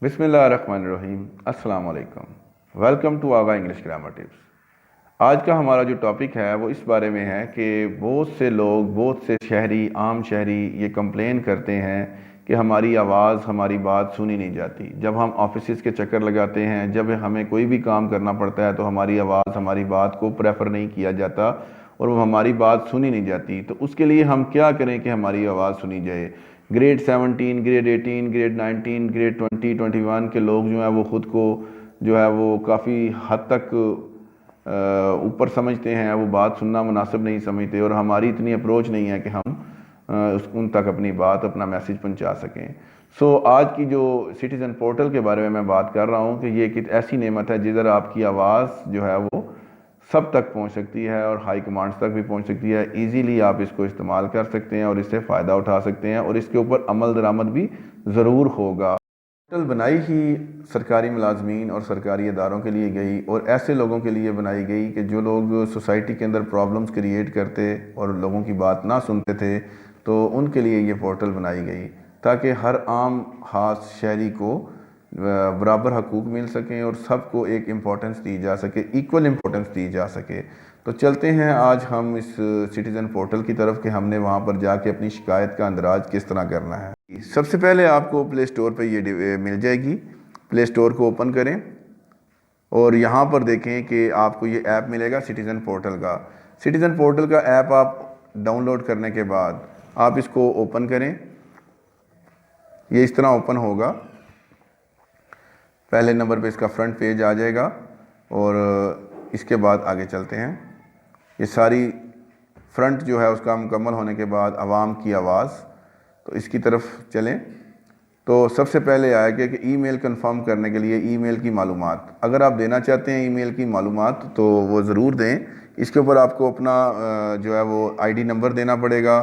بسم اللہ الرحمن الرحیم۔ السلام علیکم، welcome to Agha English grammar tips. آج کا ہمارا جو ٹاپک ہے وہ اس بارے میں ہے کہ بہت سے لوگ، بہت سے شہری، عام شہری یہ کمپلین کرتے ہیں کہ ہماری آواز، ہماری بات سنی نہیں جاتی۔ جب ہم آفیسز کے چکر لگاتے ہیں، جب ہمیں کوئی بھی کام کرنا پڑتا ہے تو ہماری آواز، ہماری بات کو پریفر نہیں کیا جاتا اور وہ ہماری بات سنی نہیں جاتی۔ تو اس کے لیے ہم کیا کریں کہ ہماری آواز سنی جائے؟ گریڈ 17، گریڈ 18، گریڈ 19، گریڈ 20، 21 کے لوگ جو ہیں وہ خود کو جو ہے وہ کافی حد تک اوپر سمجھتے ہیں، وہ بات سننا مناسب نہیں سمجھتے، اور ہماری اتنی اپروچ نہیں ہے کہ ہم ان تک اپنی بات، اپنا میسیج پہنچا سکیں۔ آج کی جو سٹیزن پورٹل کے بارے میں بات کر رہا ہوں کہ یہ ایک ایسی نعمت ہے جدھر آپ کی آواز جو ہے وہ سب تک پہنچ سکتی ہے اور ہائی کمانڈز تک بھی پہنچ سکتی ہے۔ ایزیلی آپ اس کو استعمال کر سکتے ہیں اور اس سے فائدہ اٹھا سکتے ہیں، اور اس کے اوپر عمل درآمد بھی ضرور ہوگا۔ پورٹل بنائی ہی سرکاری ملازمین اور سرکاری اداروں کے لیے گئی، اور ایسے لوگوں کے لیے بنائی گئی کہ جو لوگ سوسائٹی کے اندر پرابلمز کریٹ کرتے اور لوگوں کی بات نہ سنتے تھے، تو ان کے لیے یہ پورٹل بنائی گئی تاکہ ہر عام خاص شہری کو برابر حقوق مل سکیں اور سب کو ایک امپورٹنس دی جا سکے، ایکول امپورٹنس دی جا سکے۔ تو چلتے ہیں آج ہم اس سٹیزن پورٹل کی طرف کہ ہم نے وہاں پر جا کے اپنی شکایت کا اندراج کس طرح کرنا ہے۔ سب سے پہلے آپ کو پلے سٹور پہ یہ مل جائے گی۔ پلے سٹور کو اوپن کریں اور یہاں پر دیکھیں کہ آپ کو یہ ایپ ملے گا سٹیزن پورٹل کا۔ سٹیزن پورٹل کا ایپ آپ ڈاؤن لوڈ کرنے کے بعد آپ اس کو اوپن کریں۔ یہ اس طرح اوپن ہوگا۔ پہلے نمبر پہ اس کا فرنٹ پیج آ جائے گا، اور اس کے بعد آگے چلتے ہیں۔ یہ ساری فرنٹ جو ہے اس کا مکمل ہونے کے بعد عوام کی آواز، تو اس کی طرف چلیں۔ تو سب سے پہلے آئے گا کہ ای میل کنفرم کرنے کے لیے ای میل کی معلومات۔ اگر آپ دینا چاہتے ہیں ای میل کی معلومات تو وہ ضرور دیں۔ اس کے اوپر آپ کو اپنا جو ہے وہ آئی ڈی نمبر دینا پڑے گا۔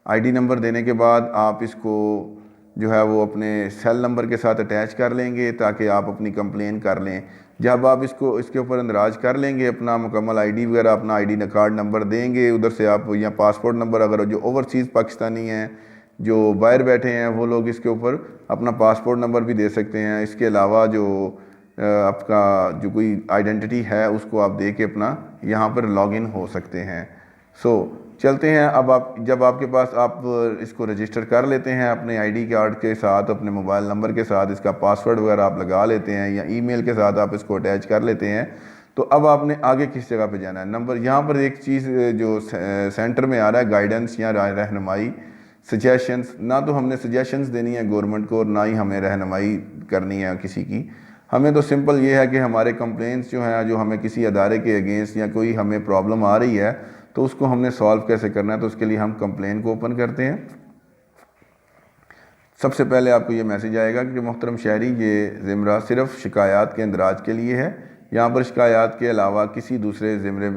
آئی ڈی نمبر دینے کے بعد آپ اس کو جو ہے وہ اپنے سیل نمبر کے ساتھ اٹیچ کر لیں گے تاکہ آپ اپنی کمپلین کر لیں۔ جب آپ اس کے اوپر اندراج کر لیں گے، اپنا مکمل آئی ڈی وغیرہ، اپنا آئی ڈی کارڈ نمبر دیں گے، ادھر سے آپ یا پاسپورٹ نمبر، اگر جو اوورسیز پاکستانی ہیں جو باہر بیٹھے ہیں وہ لوگ اس کے اوپر اپنا پاسپورٹ نمبر بھی دے سکتے ہیں۔ اس کے علاوہ جو آپ کا جو کوئی آئیڈینٹی ہے اس کو آپ دے کے اپنا یہاں پر لاگ ان ہو سکتے ہیں۔ چلتے ہیں۔ اب جب آپ کے پاس آپ اس کو رجسٹر کر لیتے ہیں اپنے آئی ڈی کارڈ کے ساتھ، اپنے موبائل نمبر کے ساتھ، اس کا پاسورڈ وغیرہ آپ لگا لیتے ہیں یا ای میل کے ساتھ آپ اس کو اٹیچ کر لیتے ہیں، تو اب آپ نے آگے کس جگہ پہ جانا ہے؟ یہاں پر ایک چیز جو سینٹر میں آ رہا ہے، گائیڈنس یا رہنمائی، سجیشنز۔ نہ تو ہم نے سجیشنز دینی ہے گورنمنٹ کو اور نہ ہی ہمیں رہنمائی کرنی ہے کسی کی۔ ہمیں تو سمپل یہ ہے کہ ہمارے کمپلینس جو ہیں، جو ہمیں کسی ادارے کے اگینسٹ یا کوئی ہمیں پرابلم آ رہی ہے تو اس کو ہم نے سالو کیسے کرنا ہے، تو اس کے لیے ہم کمپلین کو اوپن کرتے ہیں۔ سب سے پہلے آپ کو یہ میسیج آئے گا کہ محترم شہری، یہ زمرہ صرف شکایات کے اندراج کے لیے ہے، یہاں پر شکایات کے علاوہ کسی دوسرے زمرے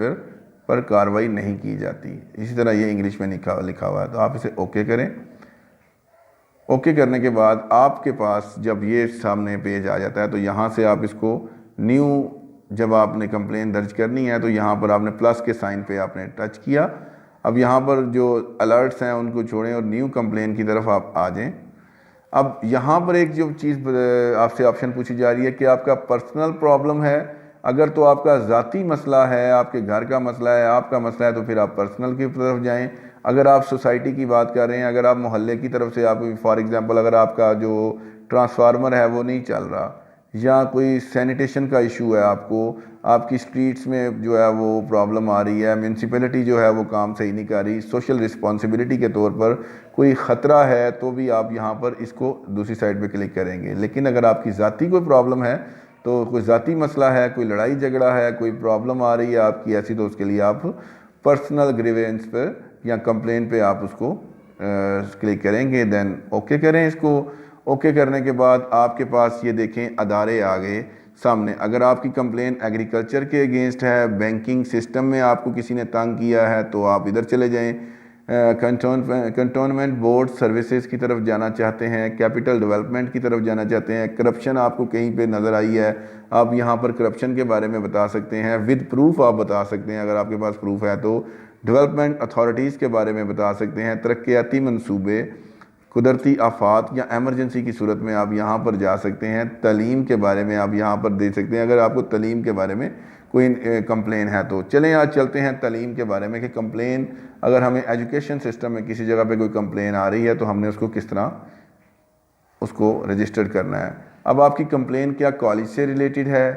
پر کارروائی نہیں کی جاتی۔ اسی طرح یہ انگلش میں لکھا ہوا ہے، تو آپ اسے اوکے کریں۔ اوکے کرنے کے بعد آپ کے پاس جب یہ سامنے پیج آ جاتا ہے تو یہاں سے آپ اس کو نیو، جب آپ نے کمپلین درج کرنی ہے تو یہاں پر آپ نے پلس کے سائن پہ آپ نے ٹچ کیا۔ اب یہاں پر جو الرٹس ہیں ان کو چھوڑیں اور نیو کمپلین کی طرف آپ آ جائیں۔ اب یہاں پر ایک جو چیز آپ سے آپشن پوچھی جا رہی ہے کہ آپ کا پرسنل پرابلم ہے۔ اگر تو آپ کا ذاتی مسئلہ ہے، آپ کے گھر کا مسئلہ ہے، آپ کا مسئلہ ہے، تو پھر آپ پرسنل کی طرف جائیں۔ اگر آپ سوسائٹی کی بات کر رہے ہیں، اگر آپ محلے کی طرف سے، آپ فار ایگزامپل اگر آپ کا جو ٹرانسفارمر ہے وہ نہیں چل رہا، یا کوئی سینیٹیشن کا ایشو ہے، آپ کی سٹریٹس میں جو ہے وہ پرابلم آ رہی ہے، میونسپلٹی جو ہے وہ کام صحیح نہیں کر رہی، سوشل رسپانسبلٹی کے طور پر کوئی خطرہ ہے، تو بھی آپ یہاں پر اس کو دوسری سائڈ پہ کلک کریں گے۔ لیکن اگر آپ کی ذاتی کوئی پرابلم ہے، تو کوئی ذاتی مسئلہ ہے، کوئی لڑائی جھگڑا ہے، کوئی پرابلم آ رہی ہے آپ کی ایسی، تو اس کے لیے آپ پرسنل گریوینس پہ یا کمپلین پہ آپ اس کو کلک کریں گے، دین اوکے کریں۔ اس کو اوکے کرنے کے بعد آپ کے پاس یہ دیکھیں ادارے آ گئے سامنے۔ اگر آپ کی کمپلین ایگریکلچر کے اگینسٹ ہے، بینکنگ سسٹم میں آپ کو کسی نے تنگ کیا ہے، تو آپ ادھر چلے جائیں۔ کنٹونمنٹ بورڈ سروسز کی طرف جانا چاہتے ہیں، کیپٹل ڈیولپمنٹ کی طرف جانا چاہتے ہیں، کرپشن آپ کو کہیں پہ نظر آئی ہے، آپ یہاں پر کرپشن کے بارے میں بتا سکتے ہیں، ود پروف آپ بتا سکتے ہیں اگر آپ کے پاس پروف ہے تو، ڈیولپمنٹ اتھارٹیز کے بارے میں بتا سکتے ہیں، ترقیاتی منصوبے، قدرتی آفات یا ایمرجنسی کی صورت میں آپ یہاں پر جا سکتے ہیں. تعلیم کے بارے میں آپ یہاں پر دے سکتے ہیں اگر آپ کو تعلیم کے بارے میں کوئی کمپلین ہے تو. چلیں آج چلتے ہیں تعلیم کے بارے میں کہ کمپلین اگر ہمیں ایجوکیشن سسٹم میں کسی جگہ پہ کوئی کمپلین آ رہی ہے تو ہم نے اس کو کس طرح اس کو رجسٹرڈ کرنا ہے. اب آپ کی کمپلین کیا کالج سے ریلیٹڈ ہے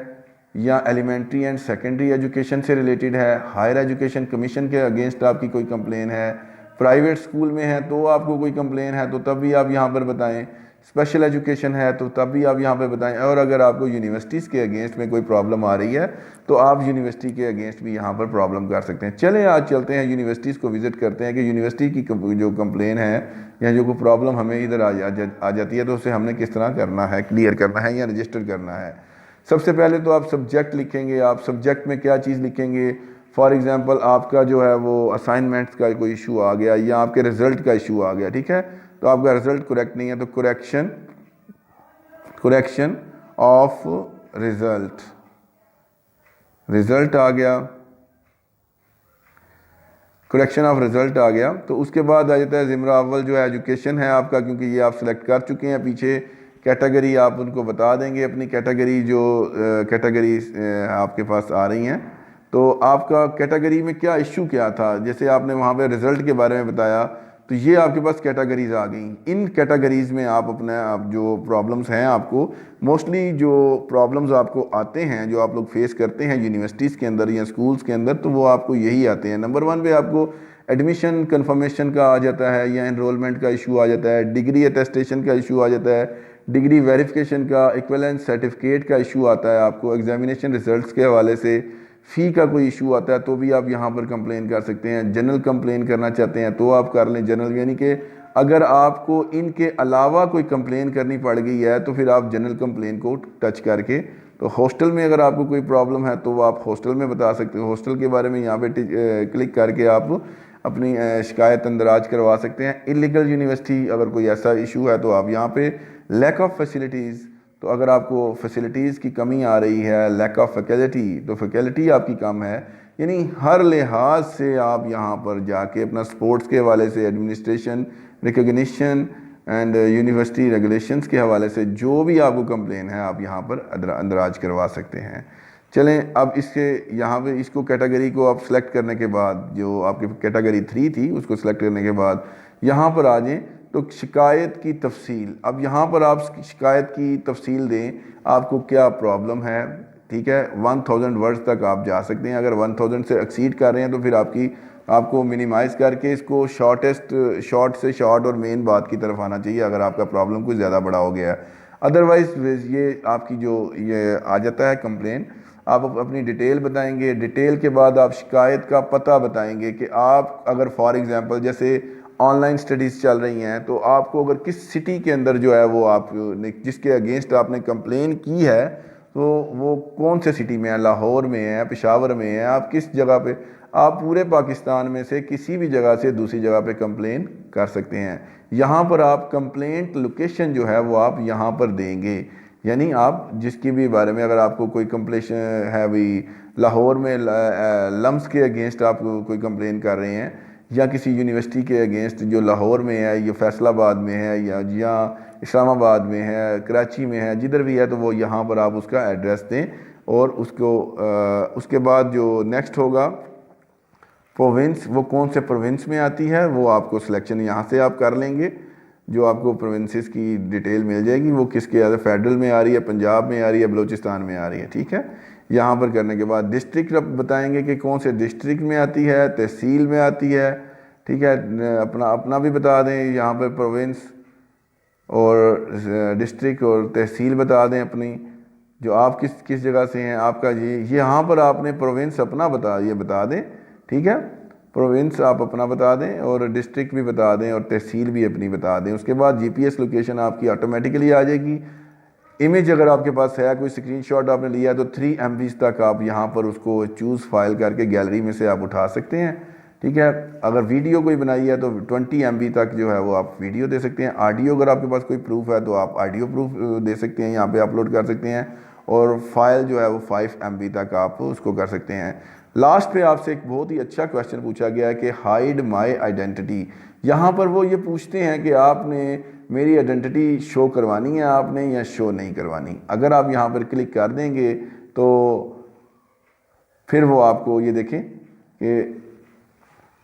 یا ایلیمنٹری اینڈ سیکنڈری ایجوکیشن سے ریلیٹڈ ہے, ہائر ایجوکیشن کمیشن کے اگینسٹ آپ کی کوئی کمپلین ہے, پرائیویٹ اسکول میں ہے تو آپ کو کوئی کمپلین ہے تو تب بھی آپ یہاں پر بتائیں, اسپیشل ایجوکیشن ہے تو تب بھی آپ یہاں پہ بتائیں, اور اگر آپ کو یونیورسٹیز کے اگینسٹ میں کوئی پرابلم آ رہی ہے تو آپ یونیورسٹی کے اگینسٹ بھی یہاں پر پرابلم کر سکتے ہیں. چلیں آج چلتے ہیں یونیورسٹیز کو وزٹ کرتے ہیں کہ یونیورسٹی کی جو کمپلین ہے یا جو کوئی پرابلم ہمیں ادھر آ جاتی ہے تو اسے ہم نے کس طرح کرنا ہے, کلیئر کرنا ہے یا رجسٹر کرنا ہے. سب سے پہلے تو آپ سبجیکٹ لکھیں گے. آپ سبجیکٹ میں کیا چیز لکھیں گے؟ فار ایگزامپل آپ کا جو ہے وہ اسائنمنٹس کا کوئی ایشو آ گیا یا آپ کے رزلٹ کا ایشو آ گیا, ٹھیک ہے, تو آپ کا رزلٹ کریکٹ نہیں ہے تو کریکشن آف رزلٹ آ گیا, کریکشن آف رزلٹ آ گیا. تو اس کے بعد آ جاتا ہے زمرہ اول جو ہے ایجوکیشن ہے آپ کا, کیونکہ یہ آپ سلیکٹ کر چکے ہیں پیچھے. کیٹیگری آپ ان کو بتا دیں گے, اپنی کیٹیگری جو کیٹیگری آپ کے پاس آ رہی ہیں تو آپ کا کیٹیگری میں کیا ایشو کیا تھا. جیسے آپ نے وہاں پہ رزلٹ کے بارے میں بتایا تو یہ آپ کے پاس کیٹیگریز آ گئیں. ان کیٹیگریز میں آپ اپنا جو پرابلمز ہیں, آپ کو موسٹلی جو پرابلمز آپ کو آتے ہیں جو آپ لوگ فیس کرتے ہیں یونیورسٹیز کے اندر یا اسکولز کے اندر, تو وہ آپ کو یہی آتے ہیں. نمبر 1 پہ آپ کو ایڈمیشن کنفرمیشن کا آ جاتا ہے یا انرولمنٹ کا ایشو آ جاتا ہے, ڈگری اٹیسٹیشن کا ایشو آ جاتا ہے, ڈگری ویریفیکیشن کا, ایکویلنس سرٹیفکیٹ کا ایشو آتا ہے آپ کو, ایگزامینیشن ریزلٹس کے حوالے سے فی کا کوئی ایشو آتا ہے تو بھی آپ یہاں پر کمپلین کر سکتے ہیں. جنرل کمپلین کرنا چاہتے ہیں تو آپ کر لیں جنرل, یعنی کہ اگر آپ کو ان کے علاوہ کوئی کمپلین کرنی پڑ گئی ہے تو پھر آپ جنرل کمپلین کو ٹچ کر کے, تو ہاسٹل میں اگر آپ کو کوئی پرابلم ہے تو وہ آپ ہاسٹل میں بتا سکتے ہیں. ہاسٹل کے بارے میں یہاں پہ کلک کر کے آپ اپنی شکایت اندراج کروا سکتے ہیں. انلیگل یونیورسٹی اگر کوئی ایسا ایشو ہے تو آپ یہاں پہ لیک آف فیسلٹیز, تو اگر آپ کو فیسلٹیز کی کمی آ رہی ہے, لیک آف فیکلٹی, تو فیکلٹی آپ کی کم ہے, یعنی ہر لحاظ سے آپ یہاں پر جا کے اپنا سپورٹس کے حوالے سے, administration recognition and university regulations کے حوالے سے جو بھی آپ کو کمپلین ہے آپ یہاں پر اندراج کروا سکتے ہیں. چلیں اب اس کے یہاں پہ اس کو کیٹیگری کو آپ سلیکٹ کرنے کے بعد, جو آپ کی کیٹیگری 3 تھی اس کو سلیکٹ کرنے کے بعد یہاں پر آ جائیں تو شکایت کی تفصیل. اب یہاں پر آپ شکایت کی تفصیل دیں, آپ کو کیا پرابلم ہے, ٹھیک ہے. 1000 ورڈز تک آپ جا سکتے ہیں. اگر 1000 سے ایکسیڈ کر رہے ہیں تو پھر آپ کو منیمائز کر کے اس کو شارٹ سے شارٹ اور مین بات کی طرف آنا چاہیے اگر آپ کا پرابلم کچھ زیادہ بڑا ہو گیا ہے. ادروائز یہ آپ کی جو یہ آ جاتا ہے کمپلین, آپ اپنی ڈیٹیل بتائیں گے. ڈیٹیل کے بعد آپ شکایت کا پتہ بتائیں گے کہ آپ اگر فار ایگزامپل جیسے آن لائن سٹڈیز چل رہی ہیں تو آپ کو اگر کس سٹی کے اندر جو ہے وہ آپ نے جس کے اگینسٹ آپ نے کمپلین کی ہے تو وہ کون سے سٹی میں ہے, لاہور میں ہے, پشاور میں ہے, آپ کس جگہ پہ, آپ پورے پاکستان میں سے کسی بھی جگہ سے دوسری جگہ پہ کمپلین کر سکتے ہیں. یہاں پر آپ کمپلینٹ لوکیشن جو ہے وہ آپ یہاں پر دیں گے, یعنی آپ جس کی بھی بارے میں اگر آپ کو کوئی کمپلین ہے بھی لاہور میں لمس کے اگینسٹ آپ کوئی کمپلین کر رہے ہیں یا کسی یونیورسٹی کے اگینسٹ جو لاہور میں ہے یا فیصل آباد میں ہے یا اسلام آباد میں ہے, کراچی میں ہے, جدھر بھی ہے تو وہ یہاں پر آپ اس کا ایڈریس دیں. اور اس کے بعد جو نیکسٹ ہوگا پروونس, وہ کون سے پروونس میں آتی ہے وہ آپ کو سلیکشن یہاں سے آپ کر لیں گے. جو آپ کو پروونسز کی ڈیٹیل مل جائے گی وہ کس کے فیڈرل میں آ رہی ہے, پنجاب میں آ رہی ہے, بلوچستان میں آ رہی ہے, ٹھیک ہے. یہاں پر کرنے کے بعد ڈسٹرکٹ بتائیں گے کہ کون سے ڈسٹرکٹ میں آتی ہے, تحصیل میں آتی ہے, ٹھیک ہے. اپنا بھی بتا دیں یہاں پر پروونس اور ڈسٹرکٹ اور تحصیل بتا دیں اپنی, جو آپ کس جگہ سے ہیں آپ کا. یہاں پر آپ نے پروونس اپنا بتا دیں, ٹھیک ہے. پروونس آپ اپنا بتا دیں اور ڈسٹرکٹ بھی بتا دیں اور تحصیل بھی اپنی بتا دیں. اس کے بعد جی پی ایس لوکیشن آپ کی آٹومیٹیکلی آ جائے گی. امیج اگر آپ کے پاس ہے, کوئی اسکرین شاٹ آپ نے لیا تو 3 MB تک آپ یہاں پر اس کو چوز فائل کر کے گیلری میں سے آپ اٹھا سکتے ہیں, ٹھیک ہے. اگر ویڈیو کوئی بنائی ہے تو 20 MB تک جو ہے وہ آپ ویڈیو دے سکتے ہیں. آڈیو اگر آپ کے پاس کوئی پروف ہے تو آپ آڈیو پروف دے سکتے ہیں, یہاں پہ اپلوڈ کر سکتے ہیں. اور فائل جو ہے وہ 5 MB تک آپ اس کو کر سکتے ہیں. لاسٹ پہ آپ سے ایک بہت ہی اچھا کویشچن پوچھا گیا ہے کہ ہائیڈ مائی آئیڈینٹی. یہاں پر وہ یہ پوچھتے ہیں کہ آپ نے میری آئیڈینٹی شو کروانی ہے آپ نے یا شو نہیں کروانی. اگر آپ یہاں پر کلک کر دیں گے تو پھر وہ آپ کو یہ دیکھیں کہ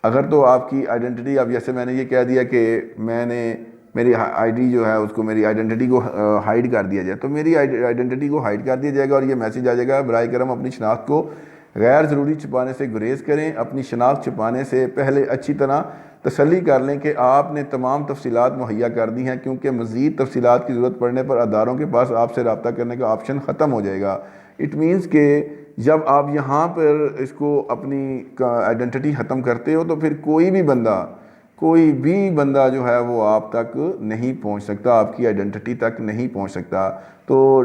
اگر تو آپ کی آئیڈینٹی، اب جیسے میں نے یہ کہہ دیا کہ میں نے میری آئی ڈی جو ہے اس کو میری آئیڈینٹی کو ہائیڈ کر دیا جائے، تو میری آئیڈینٹی کو ہائیڈ کر دیا جائے گا اور یہ میسیج آ جائے گا برائے کرم اپنی شناخت کو غیر ضروری چھپانے سے گریز کریں. اپنی شناخت چھپانے سے پہلے اچھی طرح تسلی کر لیں کہ آپ نے تمام تفصیلات مہیا کر دی ہیں، کیونکہ مزید تفصیلات کی ضرورت پڑنے پر اداروں کے پاس آپ سے رابطہ کرنے کا آپشن ختم ہو جائے گا. اٹ مینس کہ جب آپ یہاں پر اس کو اپنی آئیڈینٹی ختم کرتے ہو تو پھر کوئی بھی بندہ جو ہے وہ آپ تک نہیں پہنچ سکتا، آپ کی آئیڈینٹی تک نہیں پہنچ سکتا. تو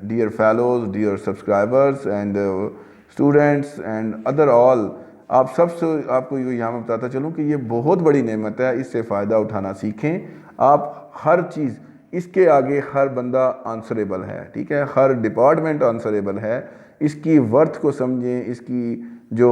dear fellows, dear subscribers and students and other all, آپ سب سے آپ کو یہاں میں بتاتا چلوں کہ یہ بہت بڑی نعمت ہے، اس سے فائدہ اٹھانا سیکھیں. آپ ہر چیز، اس کے آگے ہر بندہ آنسریبل ہے، ٹھیک ہے، ہر ڈپارٹمنٹ آنسریبل ہے. اس کی ورتھ کو سمجھیں، اس کی جو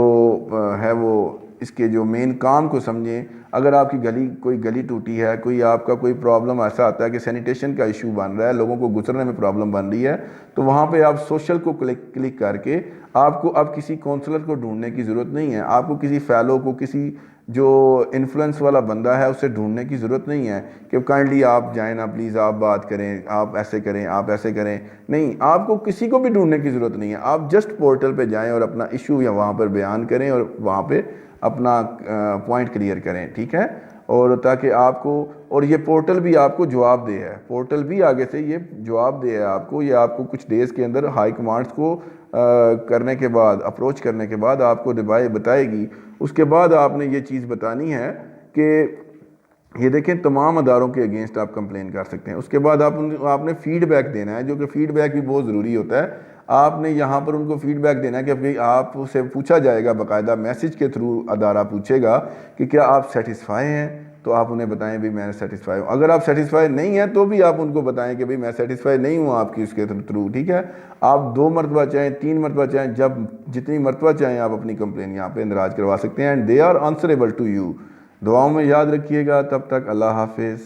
ہے وہ اس کے جو مین کام کو سمجھیں. اگر آپ کی کوئی گلی ٹوٹی ہے، کوئی آپ کا کوئی پرابلم ایسا آتا ہے کہ سینیٹیشن کا ایشو بن رہا ہے، لوگوں کو گزرنے میں پرابلم بن رہی ہے، تو وہاں پہ آپ سوشل کو کلک کر کے آپ کو اب کسی کونسلر کو ڈھونڈنے کی ضرورت نہیں ہے، آپ کو کسی فیلو کو، کسی جو انفلوئنس والا بندہ ہے اسے ڈھونڈنے کی ضرورت نہیں ہے کہ کائنڈلی آپ جائیں نا پلیز، آپ بات کریں، آپ ایسے کریں، آپ ایسے کریں. نہیں، آپ کو کسی کو بھی ڈھونڈنے کی ضرورت نہیں ہے. آپ جسٹ پورٹل پہ جائیں اور اپنا ایشو یا وہاں پر بیان کریں اور وہاں پہ اپنا پوائنٹ کلیئر کریں، ٹھیک ہے. اور تاکہ آپ کو، اور یہ پورٹل بھی آپ کو جواب دے ہے، پورٹل بھی آگے سے یہ جواب دے ہے آپ کو. یہ آپ کو کچھ ڈیز کے اندر ہائی کمانڈز کو کرنے کے بعد، اپروچ کرنے کے بعد آپ کو بتائے گی. اس کے بعد آپ نے یہ چیز بتانی ہے کہ یہ دیکھیں تمام اداروں کے اگینسٹ آپ کمپلین کر سکتے ہیں. اس کے بعد آپ نے فیڈ بیک دینا ہے، جو کہ فیڈ بیک بھی بہت ضروری ہوتا ہے. آپ نے یہاں پر ان کو فیڈ بیک دینا ہے کہ آپ سے پوچھا جائے گا، باقاعدہ میسج کے تھرو ادارہ پوچھے گا کہ کیا آپ سیٹسفائی ہیں، تو آپ انہیں بتائیں بھی میں سیٹسفائی ہوں. اگر آپ سیٹسفائی نہیں ہیں تو بھی آپ ان کو بتائیں کہ میں سیٹسفائی نہیں ہوں آپ کی اس کے تھرو، ٹھیک ہے. آپ 2 مرتبہ چاہیں، 3 مرتبہ چاہیں، جتنی مرتبہ چاہیں آپ اپنی کمپلین یہاں پہ اندراج کروا سکتے ہیں. And they are answerable to you. دعاؤں میں یاد رکھیے گا. تب تک اللہ حافظ.